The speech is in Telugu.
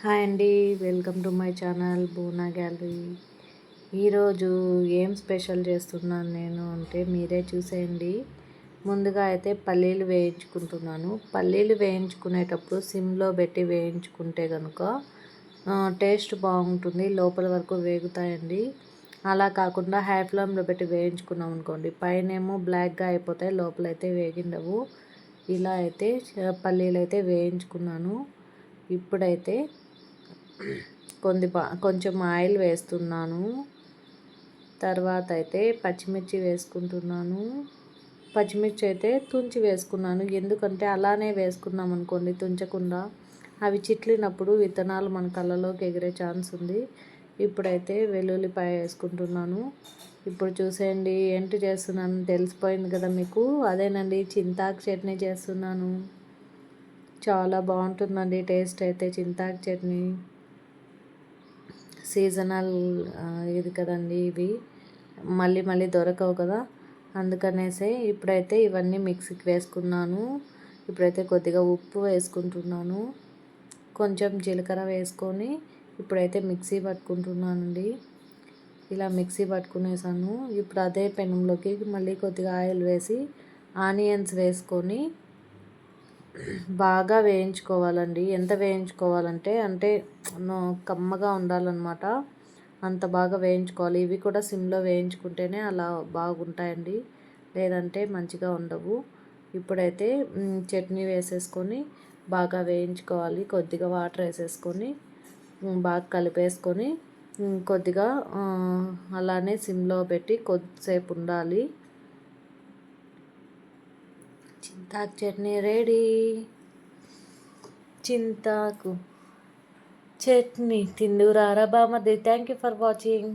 హాయ్ అండి, welcome to my channel Bona gallery. ఈరోజు ఏం స్పెషల్ చేస్తున్నాను నేను అంటే మీరే చూసేయండి. ముందుగా అయితే పల్లీలు వేయించుకుంటున్నాను. పల్లీలు వేయించుకునేటప్పుడు సిమ్లో పెట్టి వేయించుకుంటే కనుక టేస్ట్ బాగుంటుంది, లోపల వరకు వేగుతాయండి. అలా కాకుండా హై ఫ్లేమ్లో పెట్టి వేయించుకున్నాం అనుకోండి, పైనేమో బ్లాక్గా అయిపోతాయి, లోపలైతే వేగిండవు. ఇలా అయితే పల్లీలు అయితే వేయించుకున్నాను. ఇప్పుడైతే కొంచెం ఆయిల్ వేస్తున్నాను. తర్వాత అయితే పచ్చిమిర్చి వేసుకుంటున్నాను. పచ్చిమిర్చి అయితే తుంచి వేసుకున్నాను, ఎందుకంటే అలానే వేసుకున్నాం అనుకోండి తుంచకుండా అవి చిట్లినప్పుడు విత్తనాలు మన కళ్ళలోకి ఎగిరే ఛాన్స్ ఉంది. ఇప్పుడైతే వెల్లుల్లిపాయ వేసుకుంటున్నాను. ఇప్పుడు చూసేయండి ఏంటి చేస్తున్నాను తెలిసిపోయింది కదా మీకు. అదేనండి, చింతాకు చట్నీ చేస్తున్నాను. చాలా బాగుంటుందండి టేస్ట్ అయితే. చింతాకు చట్నీ సీజనల్ ఇది కదండి, ఇవి మళ్ళీ మళ్ళీ దొరకవు కదా, అందుకనేసే ఇప్పుడైతే ఇవన్నీ మిక్సీకి వేసుకున్నాను. ఇప్పుడైతే కొద్దిగా ఉప్పు వేసుకుంటున్నాను, కొంచెం జీలకర్ర వేసుకొని ఇప్పుడైతే మిక్సీ పట్టుకుంటున్నానండి. ఇలా మిక్సీ పట్టుకునేసాను. ఇప్పుడు అదే పెనంలోకి మళ్ళీ కొద్దిగా ఆయిల్ వేసి ఆనియన్స్ వేసుకొని బాగా వేయించుకోవాలండి. ఎంత వేయించుకోవాలంటే కమ్మగా ఉండాలన్నమాట, అంత బాగా వేయించుకోవాలి. ఇవి కూడా సిమ్లో వేయించుకుంటేనే అలా బాగుంటాయండి, లేదంటే మంచిగా ఉండవు. ఇప్పుడైతే చట్నీ వేసేసుకొని బాగా వేయించుకోవాలి. కొద్దిగా వాటర్ వేసేసుకొని బాగా కలిపేసుకొని కొద్దిగా అలానే సిమ్లో పెట్టి కొద్దిసేపు ఉండాలి. చింతాకు చట్నీ రెడీ. చింతాకు చట్నీ తిందురారా బామది. Thank you for watching.